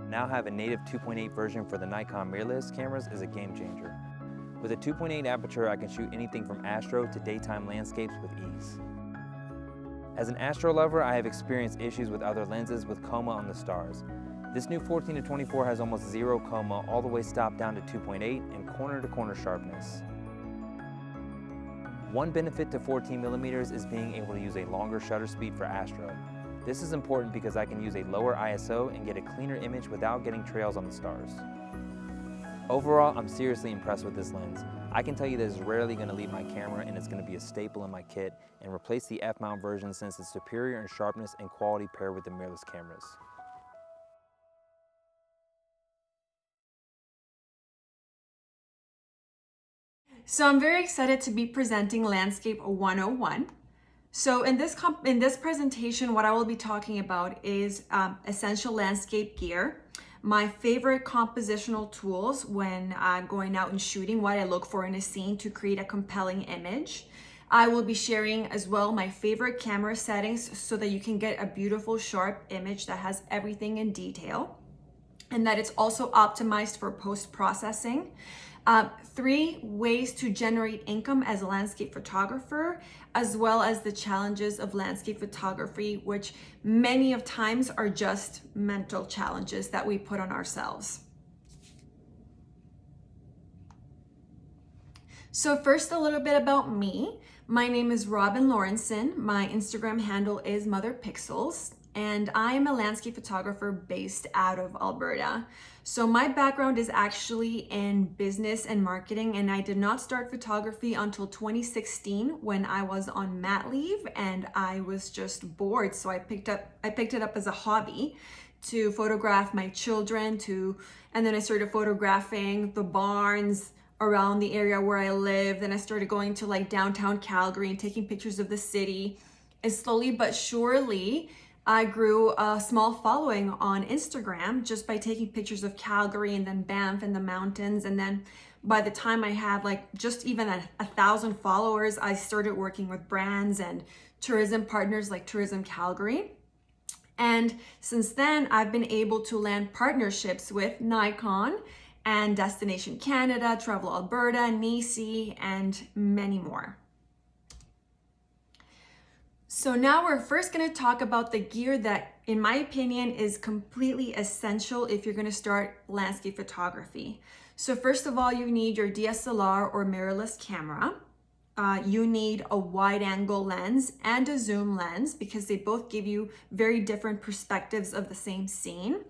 now have a native 2.8 version for the Nikon mirrorless cameras is a game changer. With a 2.8 aperture, I can shoot anything from astro to daytime landscapes with ease. As an astro lover, I have experienced issues with other lenses with coma on the stars. This new 14-24 has almost zero coma, all the way stopped down to 2.8 and corner-to-corner sharpness. One benefit to 14mm is being able to use a longer shutter speed for astro. This is important because I can use a lower ISO and get a cleaner image without getting trails on the stars. Overall, I'm seriously impressed with this lens. I can tell you that it's rarely going to leave my camera, and it's going to be a staple in my kit and replace the F-mount version since it's superior in sharpness and quality paired with the mirrorless cameras. So I'm very excited to be presenting Landscape 101. So in this presentation, what I will be talking about is essential landscape gear, my favorite compositional tools when going out and shooting, what I look for in a scene to create a compelling image. I will be sharing as well my favorite camera settings so that you can get a beautiful, sharp image that has everything in detail and that it's also optimized for post-processing. 3 ways to generate income as a landscape photographer, as well as the challenges of landscape photography, which many of times are just mental challenges that we put on ourselves. So first, a little bit about me. My name is Robin Laurenson. My Instagram handle is MotherPixels, and I am a landscape photographer based out of Alberta. So my background is actually in business and marketing, and I did not start photography until 2016 when I was on mat leave and I was just bored. So I picked it up as a hobby to photograph my children and then I started photographing the barns around the area where I live. Then I started going to like downtown Calgary and taking pictures of the city. And slowly but surely, I grew a small following on Instagram just by taking pictures of Calgary and then Banff and the mountains. And then by the time I had like just even 1,000 followers, I started working with brands and tourism partners like Tourism Calgary. And since then, I've been able to land partnerships with Nikon and Destination Canada, Travel Alberta, Nisi, and many more. So now we're first going to talk about the gear that, in my opinion, is completely essential if you're going to start landscape photography. So first of all, you need your DSLR or mirrorless camera. You need a wide angle lens and a zoom lens because they both give you very different perspectives of the same scene.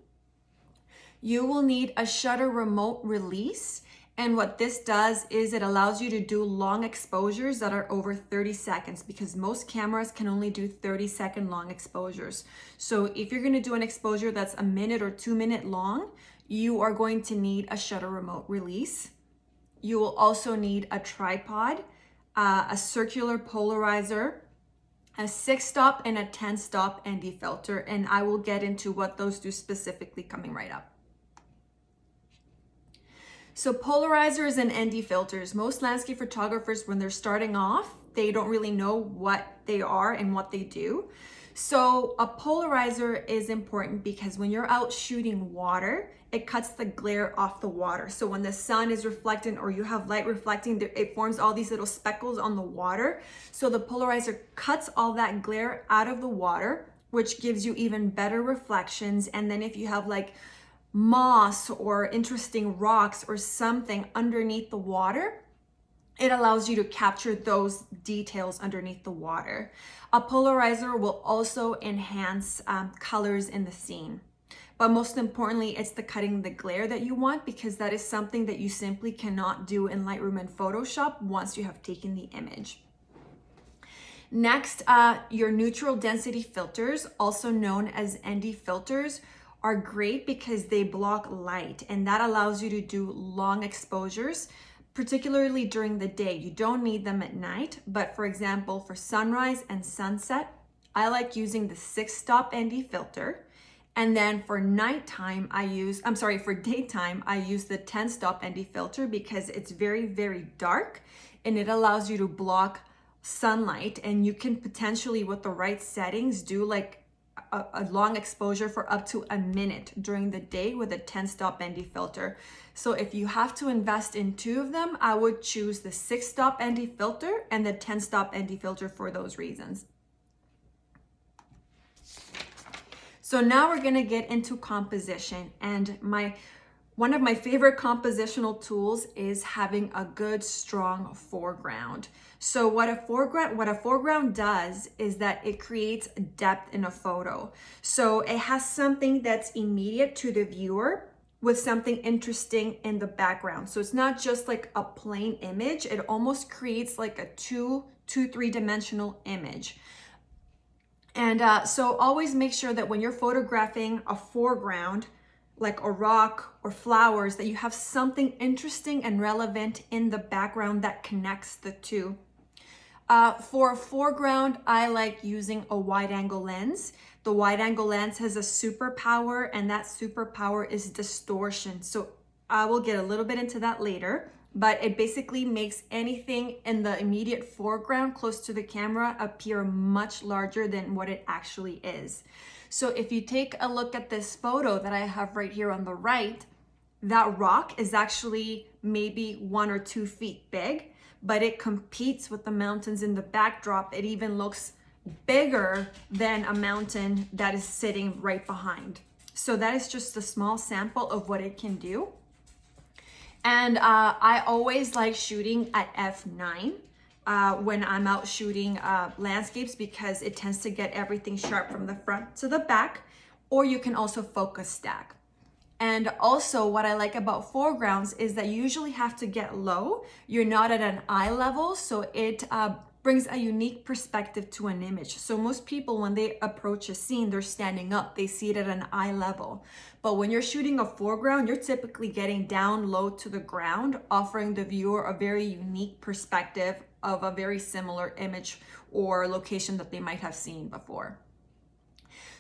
You will need a shutter remote release. And what this does is it allows you to do long exposures that are over 30 seconds because most cameras can only do 30-second long exposures. So if you're going to do an exposure that's a minute or 2 minute long, you are going to need a shutter remote release. You will also need a tripod, a circular polarizer, a 6-stop and a 10-stop ND filter. And I will get into what those do specifically coming right up. So polarizers and ND filters, most landscape photographers, when they're starting off, they don't really know what they are and what they do. So a polarizer is important because when you're out shooting water, it cuts the glare off the water. So when the sun is reflecting or you have light reflecting, it forms all these little speckles on the water. So the polarizer cuts all that glare out of the water, which gives you even better reflections. And then if you have like moss or interesting rocks or something underneath the water, it allows you to capture those details underneath the water. A polarizer will also enhance colors in the scene. But most importantly, it's the cutting the glare that you want because that is something that you simply cannot do in Lightroom and Photoshop once you have taken the image. Next, your neutral density filters, also known as ND filters, are great because they block light and that allows you to do long exposures, particularly during the day. You don't need them at night, but for example, for sunrise and sunset, I like using the 6-stop ND filter. And then for daytime, I use the 10-stop ND filter because it's very, very dark and it allows you to block sunlight, and you can potentially, with the right settings, do like a long exposure for up to a minute during the day with a 10-stop ND filter. So if you have to invest in two of them, I would choose the 6-stop ND filter and the 10-stop ND filter for those reasons. So now we're gonna get into composition, and one of my favorite compositional tools is having a good, strong foreground. So what a foreground does is that it creates depth in a photo. So it has something that's immediate to the viewer with something interesting in the background. So it's not just like a plain image, it almost creates like a three-dimensional image. And so always make sure that when you're photographing a foreground, like a rock or flowers, that you have something interesting and relevant in the background that connects the two. For a foreground, I like using a wide angle lens. The wide angle lens has a superpower, and that superpower is distortion. So I will get a little bit into that later, but it basically makes anything in the immediate foreground close to the camera appear much larger than what it actually is. So if you take a look at this photo that I have right here on the right, that rock is actually maybe 1 or 2 feet big, but it competes with the mountains in the backdrop. It even looks bigger than a mountain that is sitting right behind. So that is just a small sample of what it can do. And I always like shooting at f9 when I'm out shooting landscapes, because it tends to get everything sharp from the front to the back, or you can also focus stack. And also what I like about foregrounds is that you usually have to get low. You're not at an eye level, so it brings a unique perspective to an image. So most people, when they approach a scene, they're standing up, they see it at an eye level. But when you're shooting a foreground, you're typically getting down low to the ground, offering the viewer a very unique perspective of a very similar image or location that they might have seen before.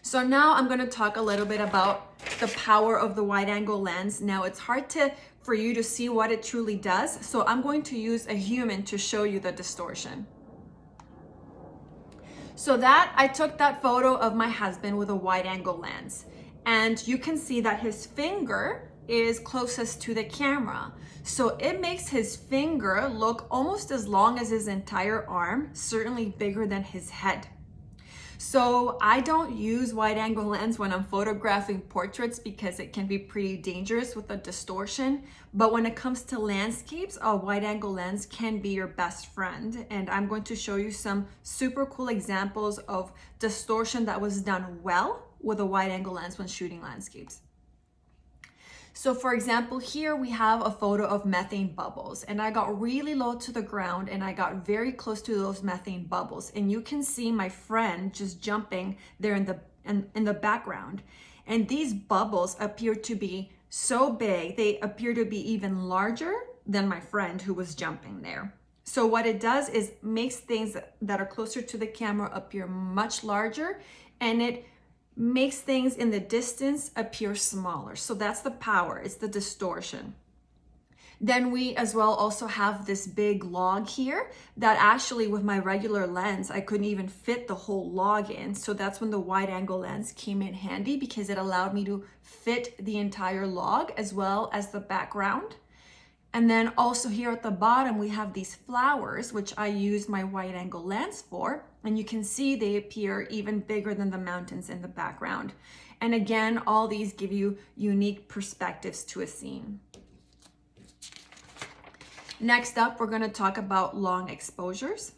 So now I'm going to talk a little bit about the power of the wide angle lens. Now it's hard for you to see what it truly does, so I'm going to use a human to show you the distortion. So I took that photo of my husband with a wide angle lens, and you can see that his finger is closest to the camera. So it makes his finger look almost as long as his entire arm, certainly bigger than his head. So I don't use wide angle lens when I'm photographing portraits because it can be pretty dangerous with the distortion. But when it comes to landscapes, a wide angle lens can be your best friend. And I'm going to show you some super cool examples of distortion that was done well with a wide angle lens when shooting landscapes. So for example, here we have a photo of methane bubbles, and I got really low to the ground and I got very close to those methane bubbles. And you can see my friend just jumping there in the background. And these bubbles appear to be so big, they appear to be even larger than my friend who was jumping there. So what it does is makes things that are closer to the camera appear much larger, and it makes things in the distance appear smaller. So that's the power, it's the distortion. Then we as well also have this big log here that actually with my regular lens, I couldn't even fit the whole log in. So that's when the wide angle lens came in handy, because it allowed me to fit the entire log as well as the background. And then also here at the bottom, we have these flowers, which I used my wide angle lens for. And you can see they appear even bigger than the mountains in the background. And again, all these give you unique perspectives to a scene. Next up, we're going to talk about long exposures.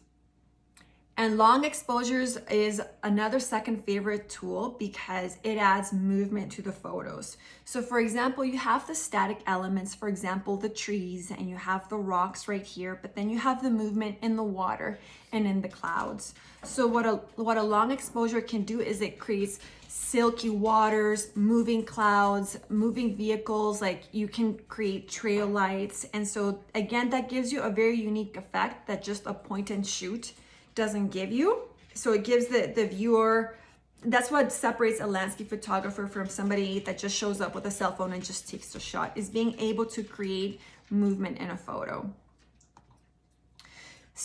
And long exposures is another second favorite tool because it adds movement to the photos. So for example, you have the static elements, for example, the trees, and you have the rocks right here, but then you have the movement in the water and in the clouds. So what a long exposure can do is it creates silky waters, moving clouds, moving vehicles, like you can create trail lights. And so again, that gives you a very unique effect that just a point and shoot doesn't give you. So it gives the viewer, that's what separates a landscape photographer from somebody that just shows up with a cell phone and just takes the shot, is being able to create movement in a photo.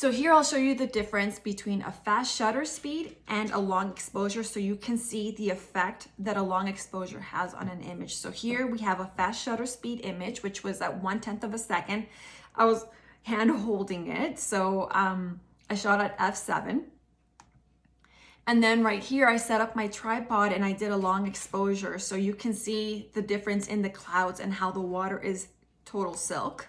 So here I'll show you the difference between a fast shutter speed and a long exposure so you can see the effect that a long exposure has on an image. So here we have a fast shutter speed image, which was at 1/10 of a second. I was hand holding it, so I shot at f7. And then right here, I set up my tripod and I did a long exposure so you can see the difference in the clouds and how the water is total silk.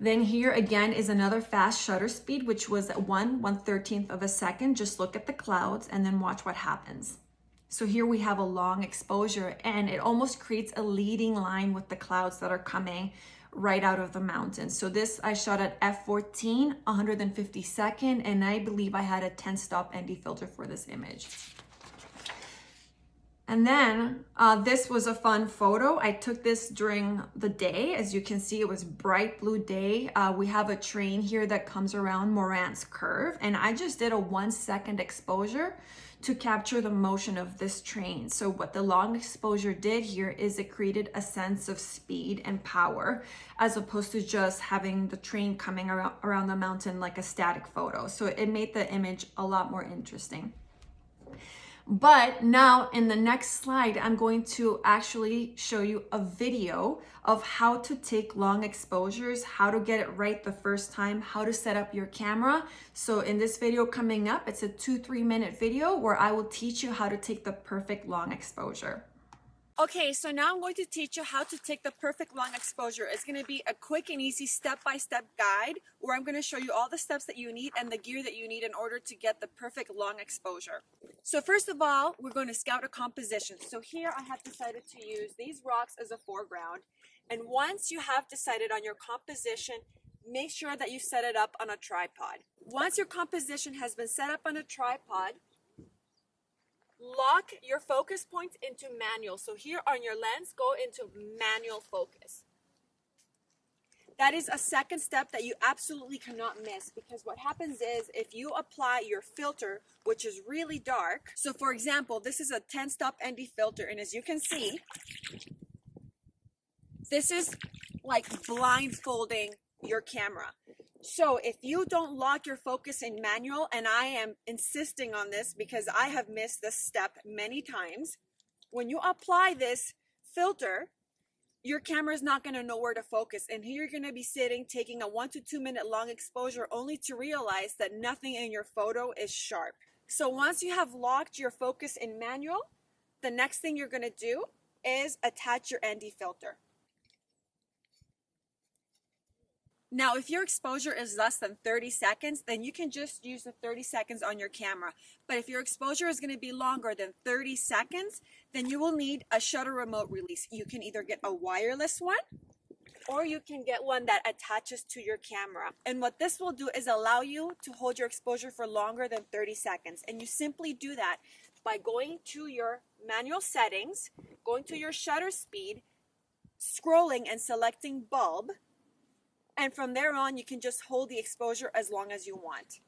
Then here again is another fast shutter speed, which was at 1/113th of a second. Just look at the clouds and then watch what happens. So here we have a long exposure and it almost creates a leading line with the clouds that are coming right out of the mountain. So this I shot at f14, 152nd, and I believe I had a 10-stop ND filter for this image. And then this was a fun photo. I took this during the day. As you can see, it was bright blue day. We have a train here that comes around Morant's Curve, and I just did a 1-second exposure to capture the motion of this train. So what the long exposure did here is it created a sense of speed and power as opposed to just having the train coming around the mountain like a static photo. So it made the image a lot more interesting. But now in the next slide, I'm going to actually show you a video of how to take long exposures, how to get it right the first time, how to set up your camera. So in this video coming up, it's a 2-3 minute video where I will teach you how to take the perfect long exposure. Okay, so now I'm going to teach you how to take the perfect long exposure. It's going to be a quick and easy step-by-step guide where I'm going to show you all the steps that you need and the gear that you need in order to get the perfect long exposure. So first of all, we're going to scout a composition. So here I have decided to use these rocks as a foreground. And once you have decided on your composition, make sure that you set it up on a tripod. Once your composition has been set up on a tripod, lock your focus points into manual. So here on your lens, go into manual focus. That is a second step that you absolutely cannot miss, because what happens is if you apply your filter, which is really dark, so for example, this is a 10-stop ND filter, and as you can see, this is like blindfolding your camera. So if you don't lock your focus in manual, and I am insisting on this because I have missed this step many times, when you apply this filter, your camera is not going to know where to focus. And here you're going to be sitting, taking a 1 to 2 minute long exposure only to realize that nothing in your photo is sharp. So once you have locked your focus in manual, the next thing you're going to do is attach your ND filter. Now, if your exposure is less than 30 seconds, then you can just use the 30 seconds on your camera. But if your exposure is going to be longer than 30 seconds, then you will need a shutter remote release. You can either get a wireless one, or you can get one that attaches to your camera. And what this will do is allow you to hold your exposure for longer than 30 seconds. And you simply do that by going to your manual settings, going to your shutter speed, scrolling and selecting bulb. And from there on, you can just hold the exposure as long as you want.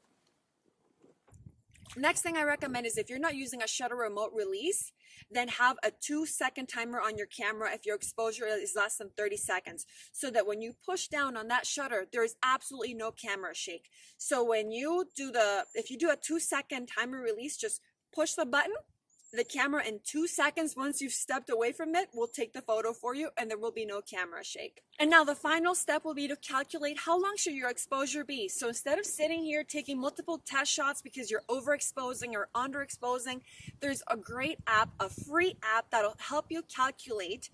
Next thing I recommend is if you're not using a shutter remote release, then have a 2-second timer on your camera if your exposure is less than 30 seconds, so that when you push down on that shutter, there is absolutely no camera shake. So when you do if you do a 2-second timer release, just push the button. The camera in 2 seconds, once you've stepped away from it, will take the photo for you and there will be no camera shake. And now the final step will be to calculate how long should your exposure be. So instead of sitting here taking multiple test shots because you're overexposing or underexposing, there's a great app, a free app that'll help you calculate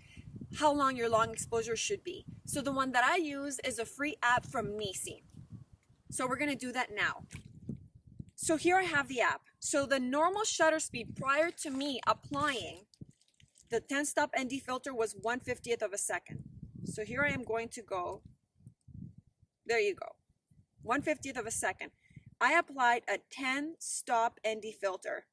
how long your long exposure should be. So the one that I use is a free app from Nikon. So we're going to do that now. So here I have the app. So the normal shutter speed prior to me applying the 10-stop ND filter was 1/50th of a second. So here I am going to go, there you go, 1/50th of a second. I applied a 10-stop ND filter.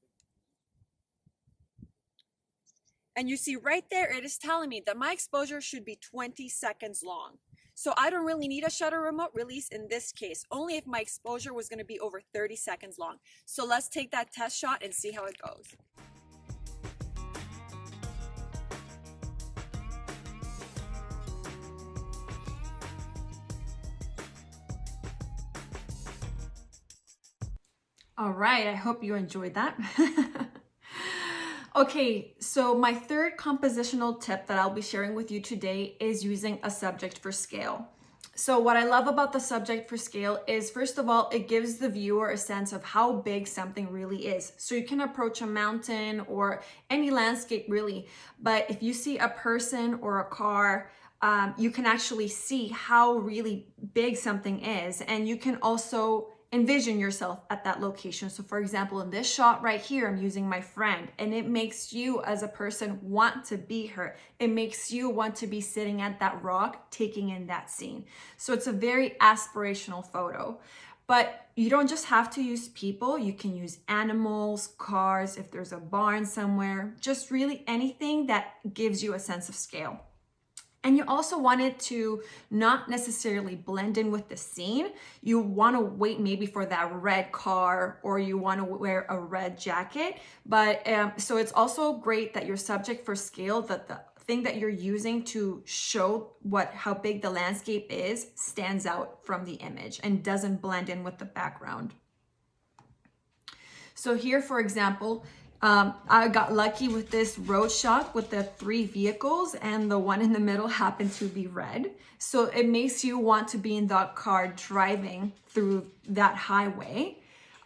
And you see right there, it is telling me that my exposure should be 20 seconds long. So I don't really need a shutter remote release in this case, only if my exposure was going to be over 30 seconds long. So let's take that test shot and see how it goes. All right, I hope you enjoyed that. Okay, so my third compositional tip that I'll be sharing with you today is using a subject for scale. So what I love about the subject for scale is, first of all, it gives the viewer a sense of how big something really is. So you can approach a mountain or any landscape really, but if you see a person or a car, you can actually see how really big something is, and you can also envision yourself at that location. So for example, in this shot right here, I'm using my friend, and it makes you as a person want to be her. It makes you want to be sitting at that rock, taking in that scene. So it's a very aspirational photo. But you don't just have to use people, you can use animals, cars, if there's a barn somewhere, just really anything that gives you a sense of scale. And you also want it to not necessarily blend in with the scene. You want to wait maybe for that red car, or you want to wear a red jacket. But so it's also great that your subject for scale, that the thing that you're using to show how big the landscape is, stands out from the image and doesn't blend in with the background. So here, for example, I got lucky with this road shot with the 3 vehicles, and the one in the middle happened to be red. So it makes you want to be in that car driving through that highway.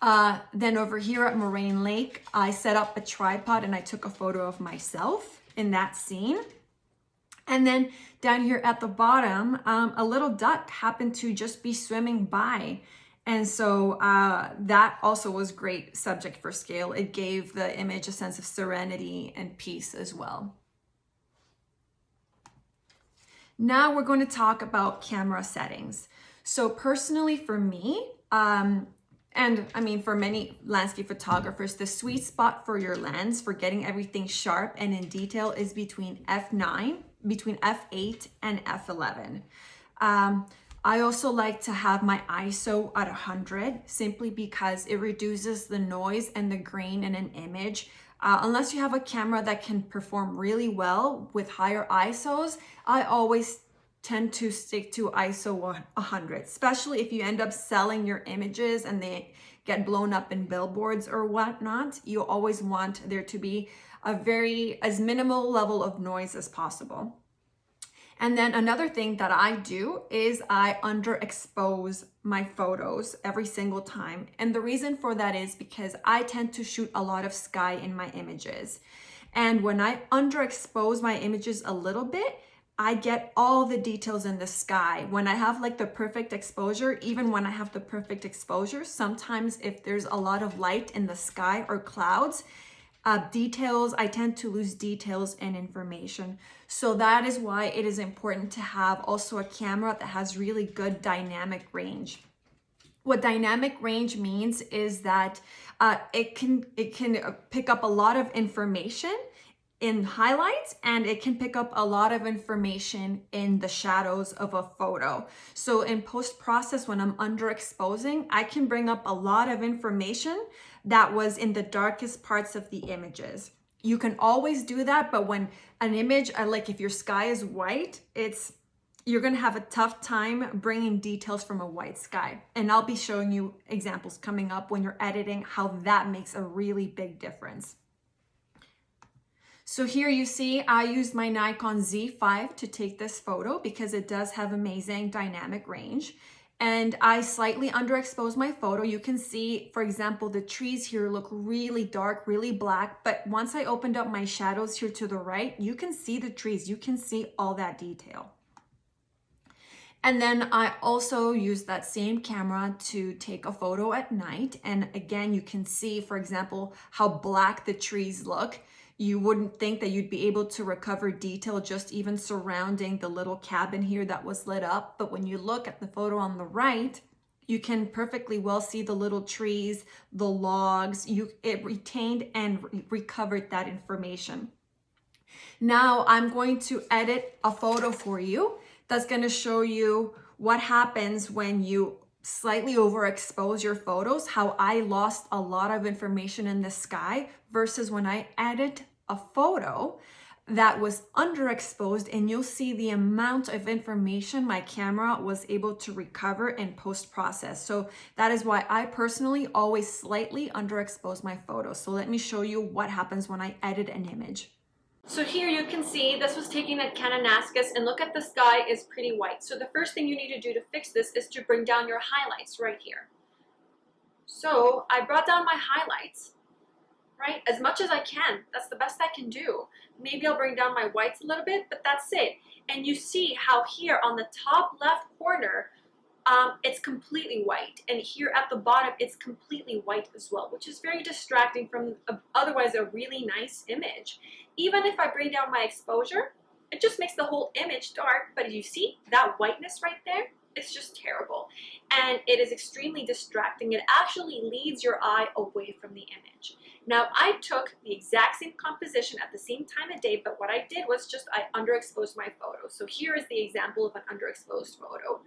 Then over here at Moraine Lake, I set up a tripod and I took a photo of myself in that scene. And then down here at the bottom, a little duck happened to just be swimming by. And so that also was great subject for scale. It gave the image a sense of serenity and peace as well. Now we're going to talk about camera settings. So personally for me, and I mean for many landscape photographers, the sweet spot for your lens for getting everything sharp and in detail is between f8 and f11. I also like to have my ISO at 100 simply because it reduces the noise and the grain in an image. Unless you have a camera that can perform really well with higher ISOs, I always tend to stick to ISO 100, especially if you end up selling your images and they get blown up in billboards or whatnot. You always want there to be as minimal level of noise as possible. And then another thing that I do is I underexpose my photos every single time. And the reason for that is because I tend to shoot a lot of sky in my images. And when I underexpose my images a little bit, I get all the details in the sky. When I have like the perfect exposure, even when I have the perfect exposure, sometimes if there's a lot of light in the sky or clouds, I tend to lose details and information. So that is why it is important to have also a camera that has really good dynamic range. What dynamic range means is that it can pick up a lot of information in highlights, and it can pick up a lot of information in the shadows of a photo. So in post-process, when I'm underexposing, I can bring up a lot of information that was in the darkest parts of the images. You can always do that, but when an image, like if your sky is white, you're gonna have a tough time bringing details from a white sky. And I'll be showing you examples coming up when you're editing how that makes a really big difference. So here you see I used my Nikon Z5 to take this photo because it does have amazing dynamic range. And I slightly underexposed my photo. You can see, for example, the trees here look really dark, really black. But once I opened up my shadows here to the right, you can see the trees. You can see all that detail. And then I also used that same camera to take a photo at night. And again, you can see, for example, how black the trees look. You wouldn't think that you'd be able to recover detail just even surrounding the little cabin here that was lit up. But when you look at the photo on the right, you can perfectly well see the little trees, the logs. It retained and recovered that information. Now I'm going to edit a photo for you that's going to show you what happens when you slightly overexpose your photos, how I lost a lot of information in the sky versus when I edit a photo that was underexposed, and you'll see the amount of information my camera was able to recover and post-process. So that is why I personally always slightly underexpose my photos. So let me show you what happens when I edit an image. So here you can see this was taken at Kananaskis, and look at the sky is pretty white. So the first thing you need to do to fix this is to bring down your highlights right here. So I brought down my highlights, right, as much as I can. That's the best I can do. Maybe I'll bring down my whites a little bit, but that's it. And you see how here on the top left corner, it's completely white, and here at the bottom it's completely white as well, which is very distracting from otherwise a really nice image. Even if I bring down my exposure, it just makes the whole image dark, but you see that whiteness right there? It's just terrible, and it is extremely distracting. It actually leads your eye away from the image. Now, I took the exact same composition at the same time of day, but what I did was just I underexposed my photo. So here is the example of an underexposed photo,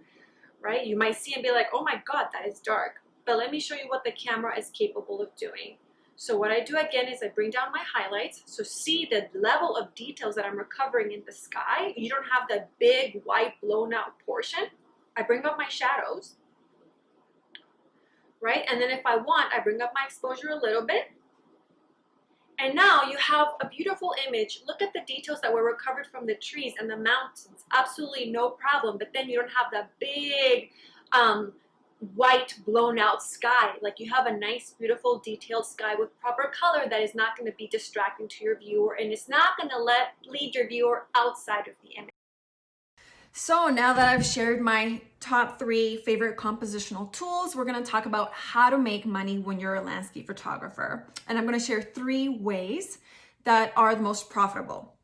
right? You might see and be like, oh my God, that is dark. But let me show you what the camera is capable of doing. So what I do again is I bring down my highlights. So see the level of details that I'm recovering in the sky. You don't have the big white blown out portion. I bring up my shadows, right? And then if I want, I bring up my exposure a little bit. And now you have a beautiful image. Look at the details that were recovered from the trees and the mountains. Absolutely no problem. But then you don't have that big white blown out sky. Like, you have a nice, beautiful, detailed sky with proper color that is not going to be distracting to your viewer, and it's not going to lead your viewer outside of the image. So now that I've shared my top 3 favorite compositional tools, we're going to talk about how to make money when you're a landscape photographer. And I'm going to share 3 ways that are the most profitable.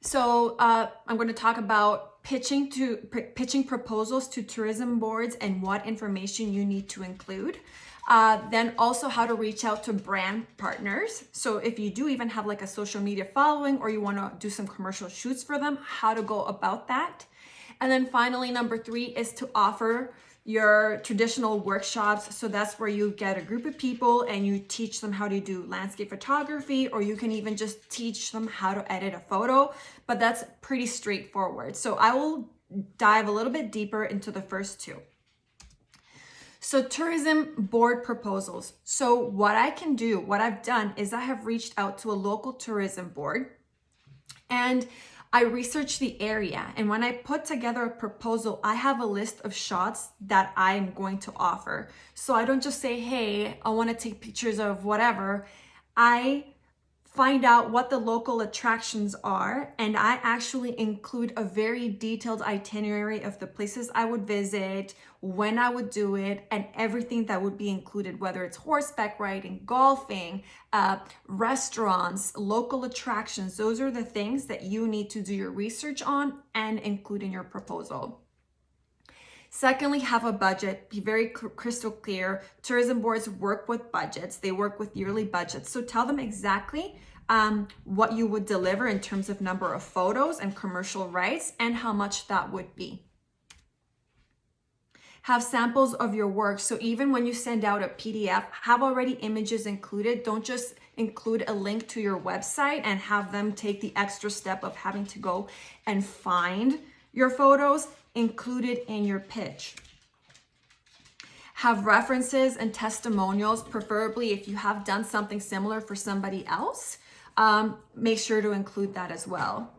So I'm going to talk about pitching proposals to tourism boards and what information you need to include. Then also how to reach out to brand partners. So if you do even have like a social media following, or you want to do some commercial shoots for them, how to go about that. And then finally, number 3 is to offer your traditional workshops. So that's where you get a group of people and you teach them how to do landscape photography, or you can even just teach them how to edit a photo, but that's pretty straightforward. So I will dive a little bit deeper into the first 2. So tourism board proposals. So what I've done is I have reached out to a local tourism board, and I researched the area, and when I put together a proposal, I have a list of shots that I'm going to offer. So I don't just say, hey, I want to take pictures of whatever. I find out what the local attractions are, and I actually include a very detailed itinerary of the places I would visit, when I would do it, and everything that would be included, whether it's horseback riding, golfing, restaurants, local attractions. Those are the things that you need to do your research on and include in your proposal. Secondly, have a budget. Be very crystal clear. Tourism boards work with budgets. They work with yearly budgets. So tell them exactly what you would deliver in terms of number of photos and commercial rights and how much that would be. Have samples of your work. So even when you send out a PDF, have already images included. Don't just include a link to your website and have them take the extra step of having to go and find your photos. Included in your pitch. Have references and testimonials, preferably if you have done something similar for somebody else. Make sure to include that as well.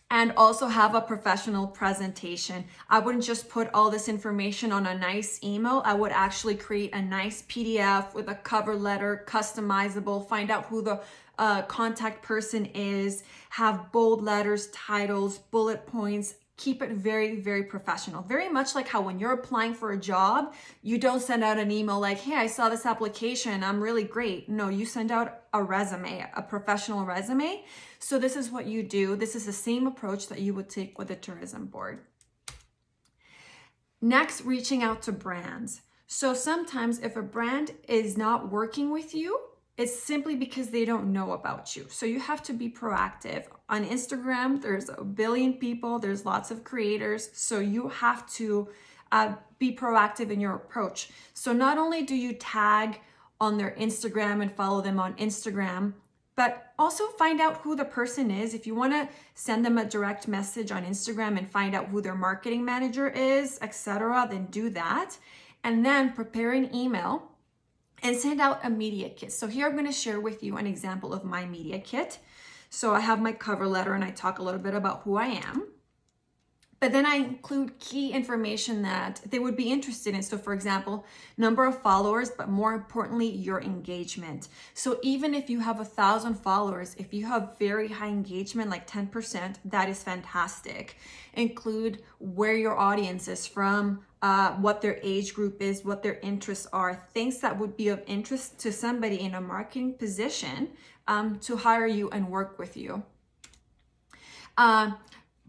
And also have a professional presentation. I wouldn't just put all this information on a nice email. I would actually create a nice PDF with a cover letter, customizable, find out who the contact person is, have bold letters, titles, bullet points. Keep it very, very professional. Very much like how when you're applying for a job, you don't send out an email like, hey, I saw this application, I'm really great. No, you send out a resume, a professional resume. So this is what you do. This is the same approach that you would take with a tourism board. Next, reaching out to brands. So sometimes if a brand is not working with you, it's simply because they don't know about you. So you have to be proactive. On Instagram, there's a billion people, there's lots of creators. So you have to be proactive in your approach. So not only do you tag on their Instagram and follow them on Instagram, but also find out who the person is. If you want to send them a direct message on Instagram and find out who their marketing manager is, etc., then do that. And then prepare an email and send out a media kit. So here I'm going to share with you an example of my media kit. So I have my cover letter and I talk a little bit about who I am. But then I include key information that they would be interested in. So for example, number of followers, but more importantly, your engagement. So even if you have 1,000 followers, if you have very high engagement, like 10%, that is fantastic. Include where your audience is from, what their age group is, what their interests are, things that would be of interest to somebody in a marketing position to hire you and work with you.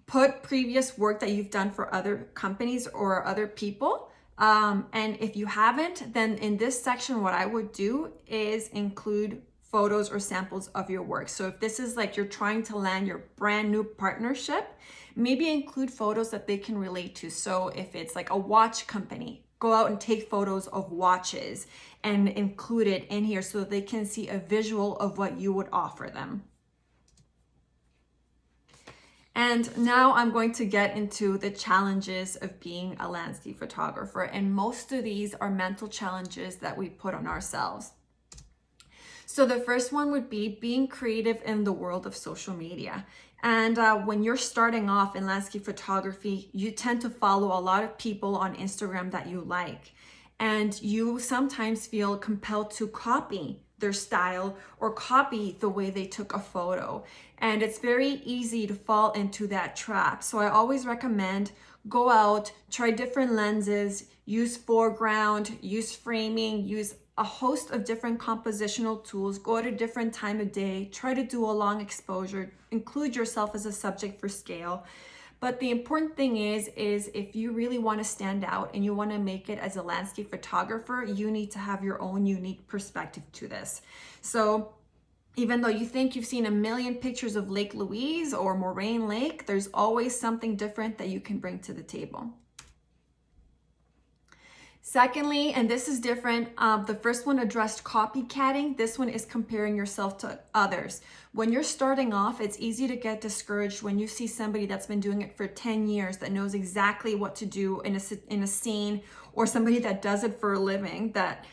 Put previous work that you've done for other companies or other people. And if you haven't, then in this section, what I would do is include photos or samples of your work. So if this is like you're trying to land your brand new partnership, maybe include photos that they can relate to. So if it's like a watch company, go out and take photos of watches and include it in here so that they can see a visual of what you would offer them. And now I'm going to get into the challenges of being a landscape photographer. And most of these are mental challenges that we put on ourselves. So the first one would be being creative in the world of social media. And when you're starting off in landscape photography, you tend to follow a lot of people on Instagram that you like. And you sometimes feel compelled to copy their style or copy the way they took a photo. And it's very easy to fall into that trap. So I always recommend go out, try different lenses, use foreground, use framing, use a host of different compositional tools, go at a different time of day, try to do a long exposure, include yourself as a subject for scale. But the important thing is if you really want to stand out and you want to make it as a landscape photographer, you need to have your own unique perspective to this. So even though you think you've seen a million pictures of Lake Louise or Moraine Lake, there's always something different that you can bring to the table. Secondly, and this is different, the first one addressed copycatting. This one is comparing yourself to others. When you're starting off, it's easy to get discouraged when you see somebody that's been doing it for 10 years, that knows exactly what to do in a scene, or somebody that does it for a living, that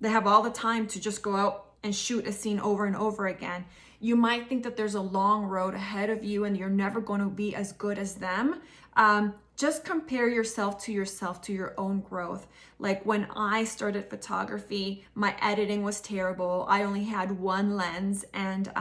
they have all the time to just go out and shoot a scene over and over again. You might think that there's a long road ahead of you and you're never going to be as good as them. Just compare yourself to your own growth. Like when I started photography, my editing was terrible. I only had one lens and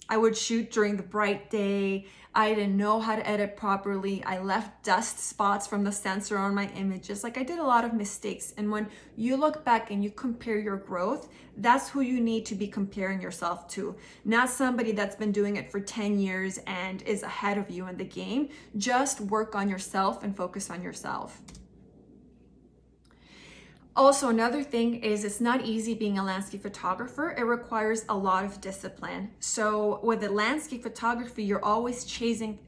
I would shoot during the bright day. I didn't know how to edit properly. I left dust spots from the sensor on my images. Like I did a lot of mistakes. And when you look back and you compare your growth, that's who you need to be comparing yourself to. Not somebody that's been doing it for 10 years and is ahead of you in the game. Just work on yourself and focus on yourself. Also, another thing is it's not easy being a landscape photographer. It requires a lot of discipline. So with the landscape photography, you're always chasing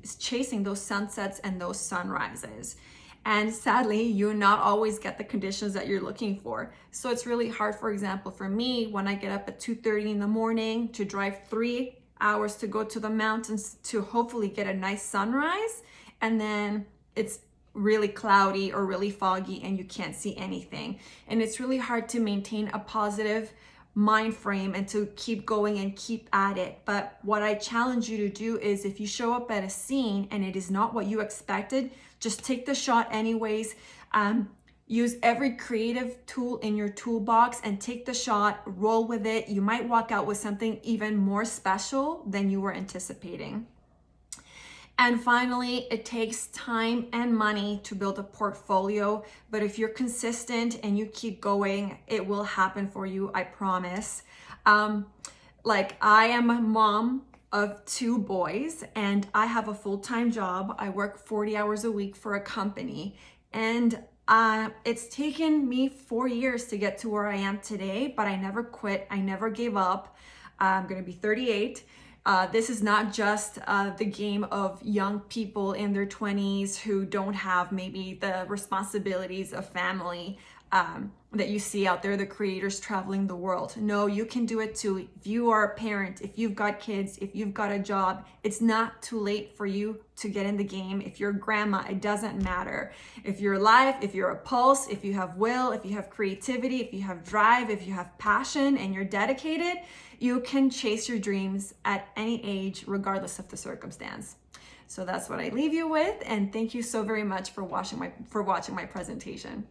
those sunsets and those sunrises. And sadly, you not always get the conditions that you're looking for. So it's really hard, for example, for me, when I get up at 2:30 in the morning to drive 3 hours to go to the mountains to hopefully get a nice sunrise, and then it's really cloudy or really foggy and you can't see anything. And it's really hard to maintain a positive mind frame and to keep going and keep at it. But what I challenge you to do is if you show up at a scene and it is not what you expected, just take the shot anyways. Use every creative tool in your toolbox and take the shot, roll with it. You might walk out with something even more special than you were anticipating. And finally, it takes time and money to build a portfolio, but if you're consistent and you keep going, it will happen for you, I promise. Like I am a mom of 2 boys and I have a full-time job. I work 40 hours a week for a company, and it's taken me 4 years to get to where I am today, but I never quit. I never gave up. I'm gonna be 38. This is not just the game of young people in their 20s who don't have maybe the responsibilities of family. that you see out there, the creators traveling the world. No, you can do it too. If you are a parent, if you've got kids, if you've got a job, it's not too late for you to get in the game. If you're a grandma, it doesn't matter. If you're alive, if you're a pulse, if you have will, if you have creativity, if you have drive, if you have passion and you're dedicated, you can chase your dreams at any age, regardless of the circumstance. So that's what I leave you with, and thank you so very much for watching my presentation.